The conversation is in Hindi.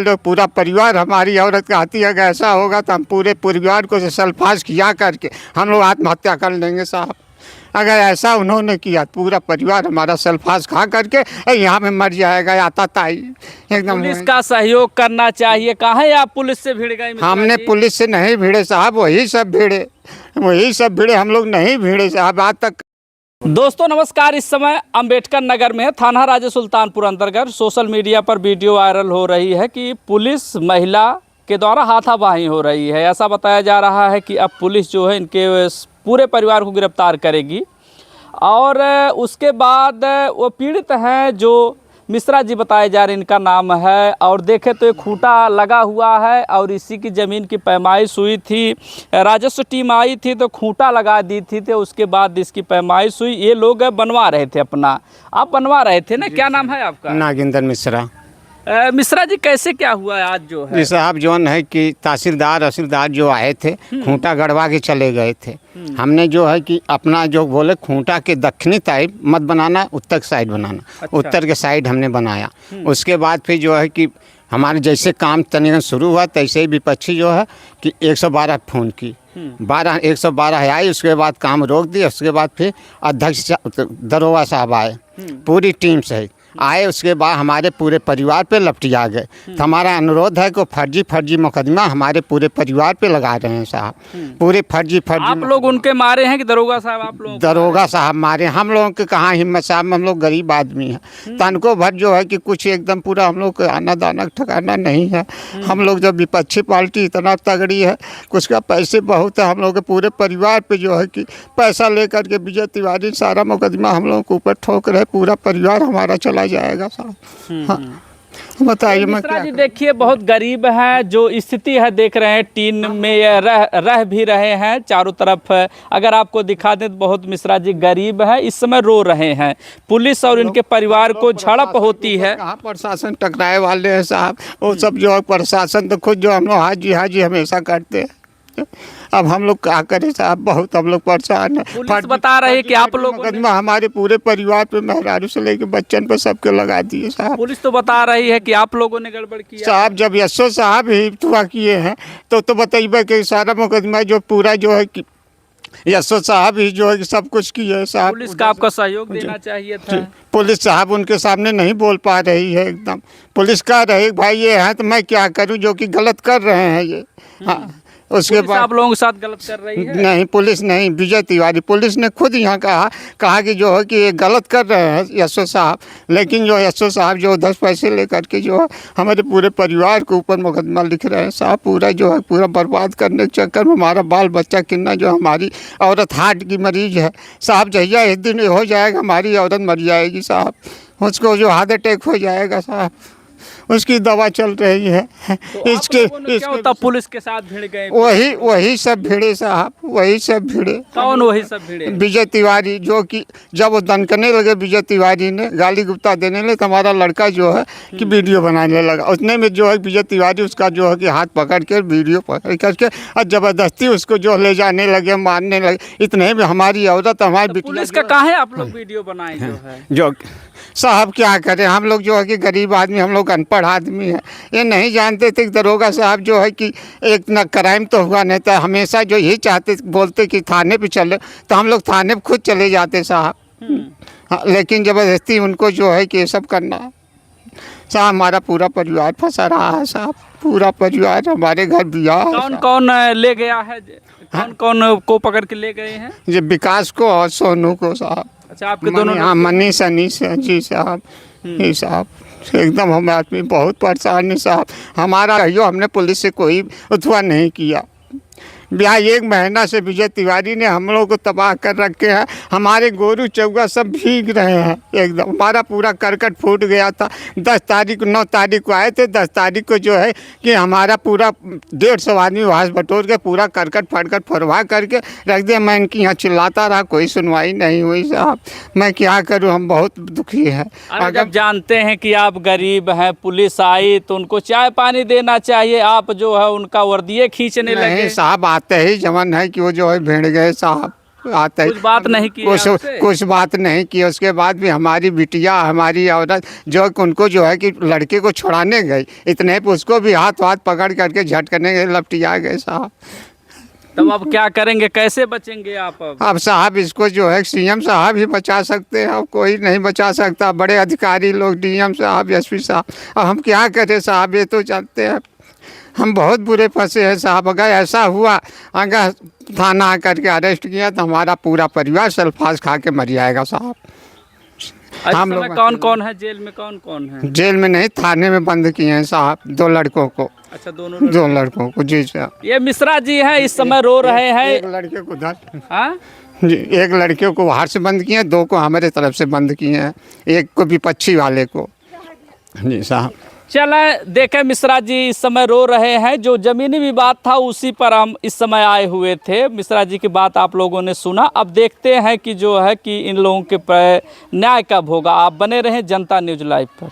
जो पूरा परिवार हमारी औरत कहती है कि ऐसा होगा तो हम पूरे परिवार को सल्फास किया करके हम लोग आत्महत्या कर लेंगे साहब। अगर ऐसा उन्होंने किया पूरा परिवार हमारा सल्फास खा करके यहाँ में मर जाएगा आता ताई एकदम। पुलिस का सहयोग करना चाहिए। काहे आप पुलिस से भिड़ गए? हमने पुलिस से नहीं भिड़े साहब, वही सब भिड़े, हम लोग नहीं भिड़े साहब आज तक। दोस्तों नमस्कार, इस समय अंबेडकर नगर में थाना राजा सुल्तानपुर अंतर्गत सोशल मीडिया पर वीडियो वायरल हो रही है कि पुलिस महिला के द्वारा हाथापाई हो रही है। ऐसा बताया जा रहा है कि अब पुलिस जो है इनके पूरे परिवार को गिरफ्तार करेगी और उसके बाद वो पीड़ित हैं जो मिश्रा जी बताए जा रहे इनका नाम है। और देखें तो एक खूंटा लगा हुआ है और इसी की ज़मीन की पैमाइश हुई थी, राजस्व टीम आई थी तो खूंटा लगा दी थी, तो उसके बाद इसकी पैमाइश हुई। ये लोग बनवा रहे थे अपना, आप बनवा रहे थे ना? क्या नाम है आपका? नागेंद्र मिश्रा। मिश्रा जी कैसे क्या हुआ है आज जो है? जी साहब जोन है कि तहसीलदार जो आए थे खूंटा गड़वा के चले गए थे। हमने जो है कि अपना जो बोले खूंटा के दक्षिणी साइड मत बनाना, उत्तर साइड बनाना। अच्छा। उत्तर के साइड हमने बनाया। उसके बाद फिर जो है कि हमारे जैसे काम तनिक शुरू हुआ तैसे ही विपक्षी जो है कि 112 फ़ोन की 112 आई। उसके बाद काम रोक दिया। उसके बाद फिर अध्यक्ष दरोगा साहब आए, पूरी टीम से आए। उसके बाद हमारे पूरे परिवार पे लपटिया गए। तो हमारा अनुरोध है कि फर्जी मुकदमा हमारे पूरे परिवार पे लगा रहे हैं साहब। पूरे फर्जी आप लोग उनके मारे हैं कि दरोगा साहब? आप लोग दरोगा साहब मारे। हम लोगों के कहाँ हिम्मत साहब, हम लोग गरीब आदमी हैं। तनको भर जो है कि कुछ एकदम पूरा हम लोग को आना दाना ठिकाना नहीं है। हम लोग जब विपक्षी पार्टी इतना तगड़ी है कुछ का पैसे बहुत है, हम लोग के पूरे परिवार पे जो है कि पैसा लेकर के विजय तिवारी सारा मुकदमा हम लोगों के ऊपर ठोक रहे। पूरा परिवार हमारा चला जाएगा साहब। हाँ बताइए। मिश्रा जी देखिए बहुत गरीब हैं, जो स्थिति है देख रहे हैं, टीन में रह भी रहे हैं चारों तरफ। अगर आपको दिखा दें तो बहुत मिश्रा जी गरीब हैं, इस समय रो रहे हैं। पुलिस और इनके परिवार को झड़प होती है। कहाँ प्रशासन टकराए वाले हैं साहब, वो सब जो है प्रशासन तो खुद जो हम लोग हाजी हमेशा करते हैं। अब हम लोग क्या करें साहब, बहुत हम लोग परेशान हैं। पुलिस बता रहे हैं कि आप लोग मुकदमा हमारे पूरे परिवार पे, मेहरारू से लेके बच्चन पे सबके लगा दिए साहब। पुलिस तो बता रही है कि आप लोगों ने गड़बड़ किया साहब। जब यशो साहब ही तुआ किए हैं तो बताइए कि सारा मुकदमा जो पूरा जो है कि यशो साहब ही जो है कि सब कुछ किए है साहब। पुलिस का आपका सहयोग देना चाहिए था। पुलिस साहब उनके सामने नहीं बोल पा रही है एकदम। पुलिस कह रही भाई ये है तो मैं क्या करूं, जो कि गलत कर रहे हैं ये। हाँ उसके बाद आप लोगों के साथ गलत कर रही है? नहीं पुलिस नहीं, विजय तिवारी पुलिस ने खुद यहाँ कहा कि जो है कि ये गलत कर रहे हैं यशो साहब। लेकिन जो यशो साहब जो 10 पैसे लेकर के जो है हमारे पूरे परिवार के ऊपर मुकदमा लिख रहे हैं साहब। पूरा जो है पूरा बर्बाद करने के चक्कर में हमारा बाल बच्चा कितना, जो हमारी औरत हार्ट की मरीज है साहब, जहिया इस दिन हो जाएगा हमारी औरत मर जाएगी साहब। उसको जो हार्ट अटैक हो जाएगा साहब, उसकी दवा चल रही है। तो इसके पुलिस के साथ भिड़ गए? वही सब भिड़े साहब, वही सब भिड़े। कौन वही सब भिड़े? विजय तिवारी, जो कि जब वो दनकने लगे विजय तिवारी ने गाली गुप्ता देने लगे तो हमारा लड़का जो है कि वीडियो बनाने लगा। उतने में जो है विजय तिवारी उसका जो है कि हाथ पकड़ के वीडियो पकड़ करके और ज़बरदस्ती उसको जो ले जाने लगे, मारने लगे। इतने में हमारी औरत हमारी पुलिस का कहाँ है आप लोग वीडियो बनाए जो साहब क्या करें, हम लोग जो है कि गरीब आदमी, हम लोग अनपढ़ आदमी है। ये नहीं जानते थे कि दरोगा साहब जो है कि एक न क्राइम तो हुआ नहीं था। हमेशा जो यही चाहते बोलते कि थाने पे चले तो हम लोग थाने पे खुद चले जाते साहब। हाँ, लेकिन ज़बरदस्ती उनको जो है कि ये सब करना साहब। हमारा पूरा परिवार फंसा रहा है साहब, पूरा परिवार। हमारे घर ब्याह कौन कौन ले गया है? कौन कौन को पकड़ के ले गए हैं? ये विकास को और सोनू को साहब। अच्छा आपके दोनों? हाँ मनीष अनीस जी साहब। ये साहब एकदम हम आदमी बहुत परेशान है साहब। हमारा यो हमने पुलिस से कोई उतवा नहीं किया। ब्याह 1 महीना से विजय तिवारी ने हम लोग को तबाह कर रखे हैं। हमारे गोरू चौगा सब भीग रहे हैं एकदम। हमारा पूरा करकट फूट गया था। 10 तारीख 9 तारीख को आए थे, 10 तारीख को जो है कि हमारा पूरा 150 आदमी वास बटोर के पूरा करकट फटकट फरवा करके रख दिया। मैं इनकी यहाँ चिल्लाता रहा, कोई सुनवाई नहीं हुई साहब। मैं क्या करूँ, हम बहुत दुखी हैं। अगर जानते हैं कि आप गरीब हैं, पुलिस आई तो उनको चाय पानी देना चाहिए, आप जो है उनका वर्दिये खींचने लगे साहब। आते ही जमन है कि वो जो है भिड़ गए साहब। आता है। कुछ बात नहीं की कुछ आपसे? कुछ बात नहीं की। उसके बाद भी हमारी बिटिया, हमारी औरत जो उनको जो है कि लड़के को छुड़ाने गई, इतने पे उसको भी हाथ पकड़ करके झटकने गए, लपटिया गए साहब। तब अब क्या करेंगे, कैसे बचेंगे आप अब? अब साहब इसको जो है सीएम साहब ही बचा सकते हैं, अब कोई नहीं बचा सकता। बड़े अधिकारी लोग, डीएम साहब, एसपी साहब, अब हम क्या करें साहब, ये तो जानते हैं हम बहुत बुरे फंसे हैं साहब। अगर ऐसा हुआ, अगर थाना आकर के अरेस्ट किया तो हमारा पूरा परिवार सल्फास खा के मर जाएगा साहब। इस हम समय लोग कौन कौन है जेल में, कौन कौन है? जेल में नहीं, थाने में बंद किए हैं साहब, 2 लड़कों को। अच्छा, दोनों 2 लड़कों को, जी साहब। ये मिश्रा जी हैं, इस समय रो रहे हैं। एक लड़के को हाँ? जी, एक लड़के को बाहर से बंद किए हैं, 2 को हमारे तरफ से बंद किए हैं, एक को विपक्षी वाले को। जी साहब। चले देखें, मिश्रा जी इस समय रो रहे हैं। जो जमीनी विवाद था उसी पर हम इस समय आए हुए थे। मिश्रा जी की बात आप लोगों ने सुना। अब देखते हैं कि जो है कि इन लोगों के न्याय कब होगा। आप बने रहें जनता न्यूज़ लाइव पर।